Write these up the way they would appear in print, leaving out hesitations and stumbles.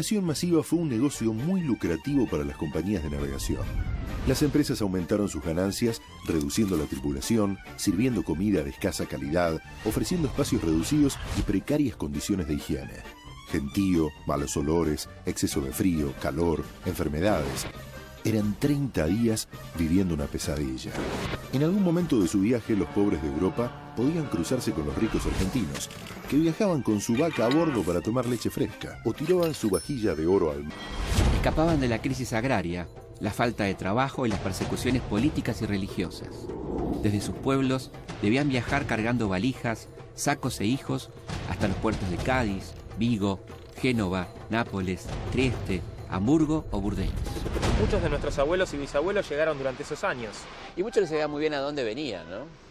migración masiva fue un negocio muy lucrativo para las compañías de navegación. Las empresas aumentaron sus ganancias, reduciendo la tripulación, sirviendo comida de escasa calidad, ofreciendo espacios reducidos y precarias condiciones de higiene. Gentío, malos olores, exceso de frío, calor, enfermedades. Eran 30 días viviendo una pesadilla. En algún momento de su viaje, los pobres de Europa podían cruzarse con los ricos argentinos, que viajaban con su vaca a bordo para tomar leche fresca, o tiraban su vajilla de oro al mar. Escapaban de la crisis agraria, la falta de trabajo y las persecuciones políticas y religiosas. Desde sus pueblos debían viajar cargando valijas, sacos e hijos hasta los puertos de Cádiz, Vigo, Génova, Nápoles, Trieste, Hamburgo o Burdeos. Muchos de nuestros abuelos y bisabuelos llegaron durante esos años. Y muchos no sabían muy bien a dónde venían, ¿no?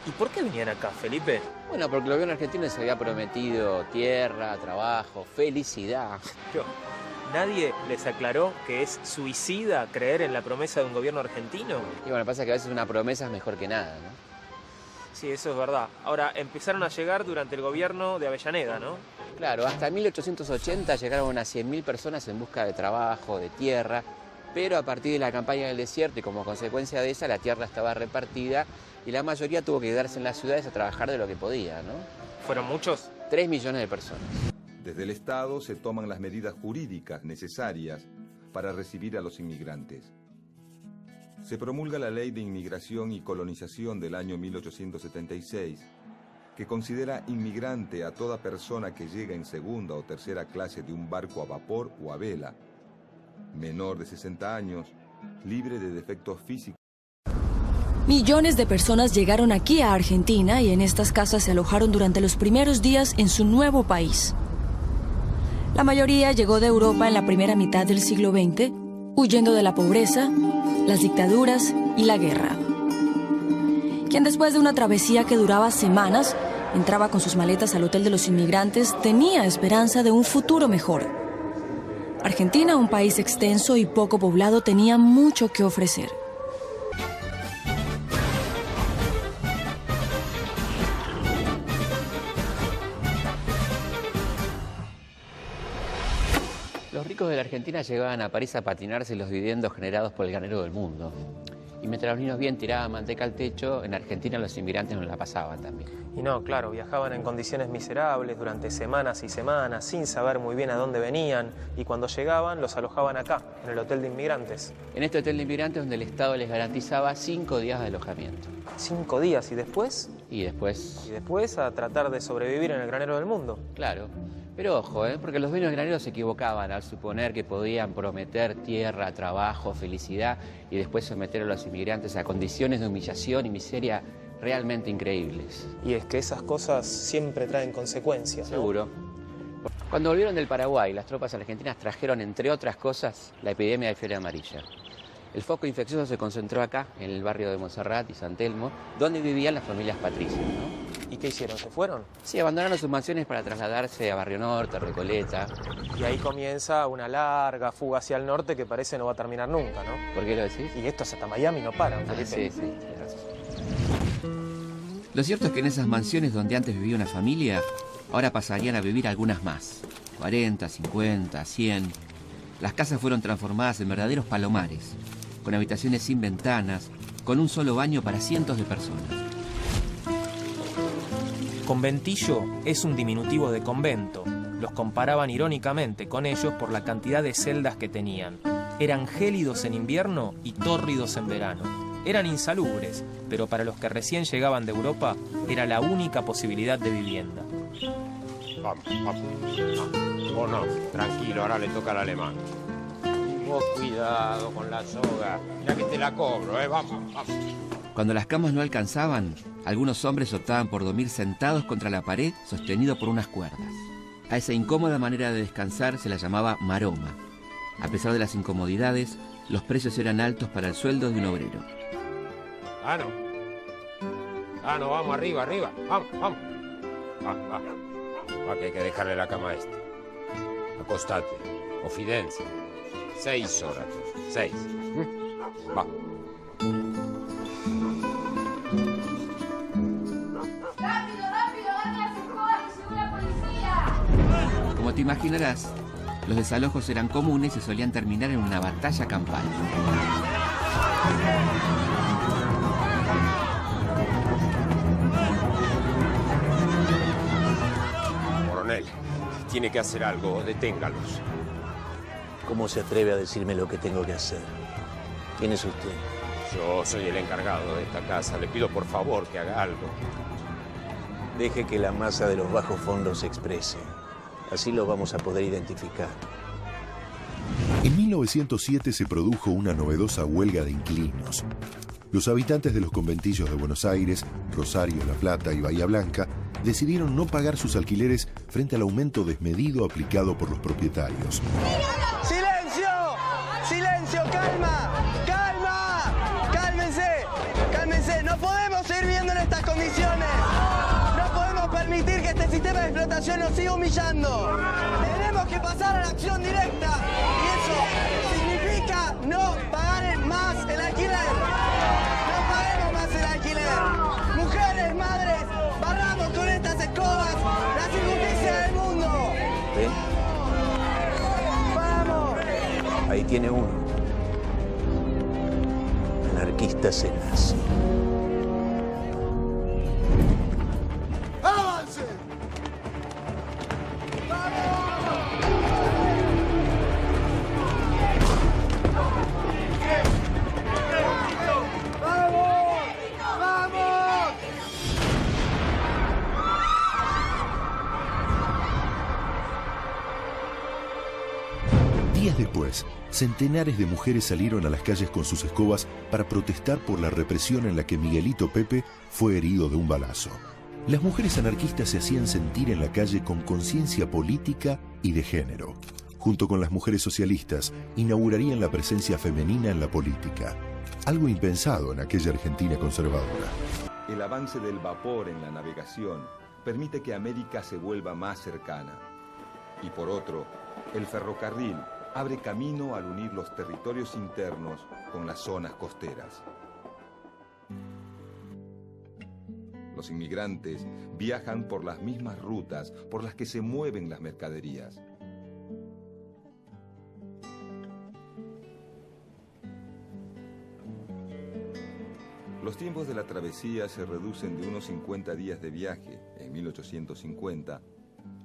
¿Y por qué venían acá, Felipe? Bueno, porque el gobierno argentino les había prometido tierra, trabajo, felicidad. Yo. ¿Nadie les aclaró que es suicida creer en la promesa de un gobierno argentino? Y bueno, pasa que a veces una promesa es mejor que nada, ¿no? Sí, eso es verdad. Ahora, empezaron a llegar durante el gobierno de Avellaneda, ¿no? Claro, hasta 1880 llegaron unas 100.000 personas en busca de trabajo, de tierra, pero a partir de la campaña del desierto y como consecuencia de esa, la tierra estaba repartida y la mayoría tuvo que quedarse en las ciudades a trabajar de lo que podía, ¿no? ¿Fueron muchos? 3 millones de personas. Desde el Estado se toman las medidas jurídicas necesarias para recibir a los inmigrantes. Se promulga la Ley de Inmigración y Colonización del año 1876, que considera inmigrante a toda persona que llega en segunda o tercera clase de un barco a vapor o a vela, menor de 60 años, libre de defectos físicos. Millones de personas llegaron aquí a Argentina y en estas casas se alojaron durante los primeros días en su nuevo país. La mayoría llegó de Europa en la primera mitad del siglo XX, huyendo de la pobreza, las dictaduras y la guerra. Quien después de una travesía que duraba semanas, entraba con sus maletas al Hotel de los Inmigrantes, tenía esperanza de un futuro mejor. Argentina, un país extenso y poco poblado, tenía mucho que ofrecer. Los ricos de la Argentina llegaban a París a patinarse los dividendos generados por el granero del mundo. Y mientras los niños bien tiraban manteca al techo, en Argentina los inmigrantes no la pasaban también. Y no, claro, viajaban en condiciones miserables durante semanas y semanas, sin saber muy bien a dónde venían, y cuando llegaban los alojaban acá, en el Hotel de Inmigrantes. En este Hotel de Inmigrantes donde el Estado les garantizaba 5 días de alojamiento. 5 días, ¿y después? Y después... Y después a tratar de sobrevivir en el granero del mundo. Claro. Pero ojo, porque los dueños graneros se equivocaban al suponer que podían prometer tierra, trabajo, felicidad y después someter a los inmigrantes a condiciones de humillación y miseria realmente increíbles. Y es que esas cosas siempre traen consecuencias, ¿no? Seguro. Cuando volvieron del Paraguay, las tropas argentinas trajeron, entre otras cosas, la epidemia de fiebre amarilla. El foco infeccioso se concentró acá, en el barrio de Monserrat y San Telmo, donde vivían las familias patricias, ¿no? ¿Y qué hicieron? ¿Se fueron? Sí, abandonaron sus mansiones para trasladarse a Barrio Norte, Recoleta. Y ahí comienza una larga fuga hacia el norte que parece no va a terminar nunca, ¿no? ¿Por qué lo decís? Y estos hasta Miami no paran, Felipe. Sí, tienes razón. Lo cierto es que en esas mansiones donde antes vivía una familia, ahora pasarían a vivir algunas más. 40, 50, 100. Las casas fueron transformadas en verdaderos palomares, con habitaciones sin ventanas, con un solo baño para cientos de personas. Conventillo es un diminutivo de convento. Los comparaban irónicamente con ellos por la cantidad de celdas que tenían. Eran gélidos en invierno y tórridos en verano. Eran insalubres, pero para los que recién llegaban de Europa era la única posibilidad de vivienda. Vamos. Oh no, tranquilo, ahora le toca al alemán. Vos cuidado con la soga. Mira que te la cobro, vamos. Cuando las camas no alcanzaban, algunos hombres optaban por dormir sentados contra la pared, sostenido por unas cuerdas. A esa incómoda manera de descansar se la llamaba maroma. A pesar de las incomodidades, los precios eran altos para el sueldo de un obrero. No, vamos, arriba. Vamos. Va, que hay que dejarle la cama a este. Acostate, o Fidense. 6 horas, 6. Va. ¡Rápido, agarren a sus jóvenes, llegó la policía! Como te imaginarás, Los desalojos eran comunes y solían terminar en una batalla campal. Coronel, tiene que hacer algo, deténgalos. ¿Cómo se atreve a decirme lo que tengo que hacer? ¿Quién es usted? Yo soy el encargado de esta casa. Le pido por favor que haga algo. Deje que la masa de los bajos fondos se exprese. Así lo vamos a poder identificar. En 1907 se produjo una novedosa huelga de inquilinos. Los habitantes de los conventillos de Buenos Aires, Rosario, La Plata y Bahía Blanca decidieron no pagar sus alquileres frente al aumento desmedido aplicado por los propietarios. ¡Silencio! ¡Silencio! ¡Calma! ¡Calma! ¡Cálmense! ¡Cálmense! ¡No podemos seguir viviendo en estas condiciones! ¡No podemos permitir que este sistema de explotación nos siga humillando! ¡Tenemos que pasar a la acción directa! Y eso significa no pagar más el alquiler. ¡No paguemos más el alquiler! ¡Mujeres, madres! ¡Barramos con estas escobas las injusticias del mundo! ¿Ven? ¡Vamos! Ahí tiene uno. Anarquista Cenas. ¡Avance! Días después, centenares de mujeres salieron a las calles con sus escobas para protestar por la represión en la que Miguelito Pepe fue herido de un balazo. Las mujeres anarquistas se hacían sentir en la calle con conciencia política y de género. Junto con las mujeres socialistas, inaugurarían la presencia femenina en la política, algo impensado en aquella Argentina conservadora. El avance del vapor en la navegación permite que América se vuelva más cercana. Y por otro, el ferrocarril abre camino al unir los territorios internos con las zonas costeras. Los inmigrantes viajan por las mismas rutas por las que se mueven las mercaderías. Los tiempos de la travesía se reducen de unos 50 días de viaje en 1850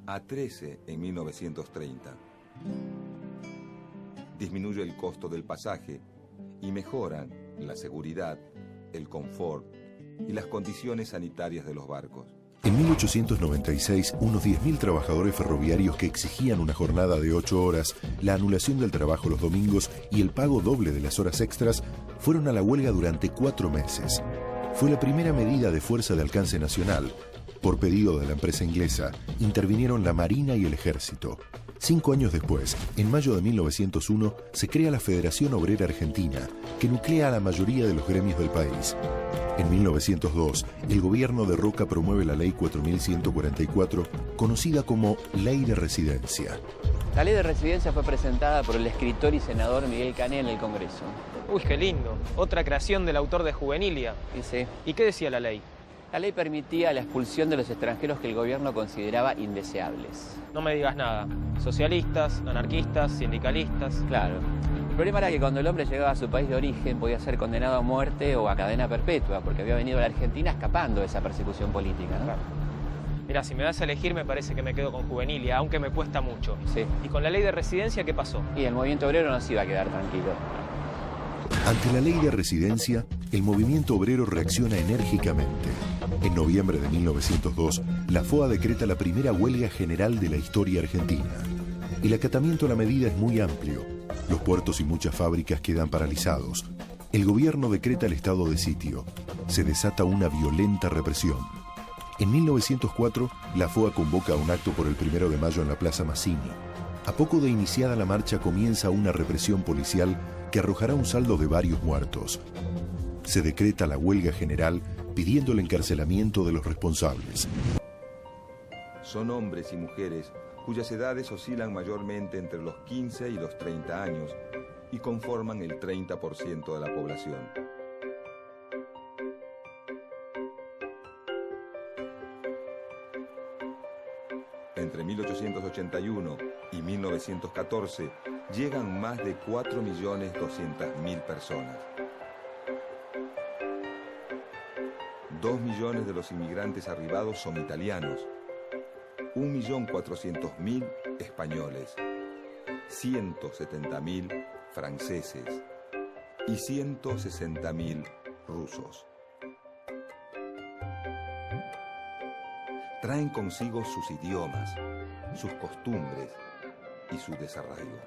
a 13 en 1930. Disminuye el costo del pasaje y mejoran la seguridad, el confort y las condiciones sanitarias de los barcos. En 1896, unos 10.000 trabajadores ferroviarios que exigían una jornada de 8 horas, la anulación del trabajo los domingos y el pago doble de las horas extras fueron a la huelga durante 4 meses. Fue la primera medida de fuerza de alcance nacional. Por pedido de la empresa inglesa, intervinieron la Marina y el Ejército. 5 años después, en mayo de 1901, se crea la Federación Obrera Argentina, que nuclea a la mayoría de los gremios del país. En 1902, el gobierno de Roca promueve la Ley 4144, conocida como Ley de Residencia. La ley de residencia fue presentada por el escritor y senador Miguel Cané en el Congreso. Uy, qué lindo. Otra creación del autor de Juvenilia. Dice, ¿Y qué decía la ley? la ley permitía la expulsión de los extranjeros que el gobierno consideraba indeseables. No me digas nada. Socialistas, anarquistas, sindicalistas. Claro. El problema era que cuando el hombre llegaba a su país de origen podía ser condenado a muerte o a cadena perpetua, porque había venido a la Argentina escapando de esa persecución política, ¿no? Claro. Mira, si me das a elegir me parece que me quedo con Juvenilia, aunque me cuesta mucho. Sí. ¿Y con la ley de residencia qué pasó? Y el movimiento obrero no se iba a quedar tranquilo. Ante la ley de residencia, el movimiento obrero reacciona enérgicamente. En noviembre de 1902, la FOA decreta la primera huelga general de la historia argentina. El acatamiento a la medida es muy amplio. Los puertos y muchas fábricas quedan paralizados. El gobierno decreta el estado de sitio. Se desata una violenta represión. En 1904, la FOA convoca un acto por el 1 de mayo en la Plaza Mazzini. A poco de iniciada la marcha comienza una represión policial que arrojará un saldo de varios muertos. Se decreta la huelga general pidiendo el encarcelamiento de los responsables. Son hombres y mujeres cuyas edades oscilan mayormente entre los 15 y los 30 años y conforman el 30% de la población. Entre 1881 y 1914 llegan más de 4.200.000 personas. 2 millones de los inmigrantes arribados son italianos, 1.400.000 españoles, 170.000 franceses y 160.000 rusos. Traen consigo sus idiomas, sus costumbres y su desarraigo.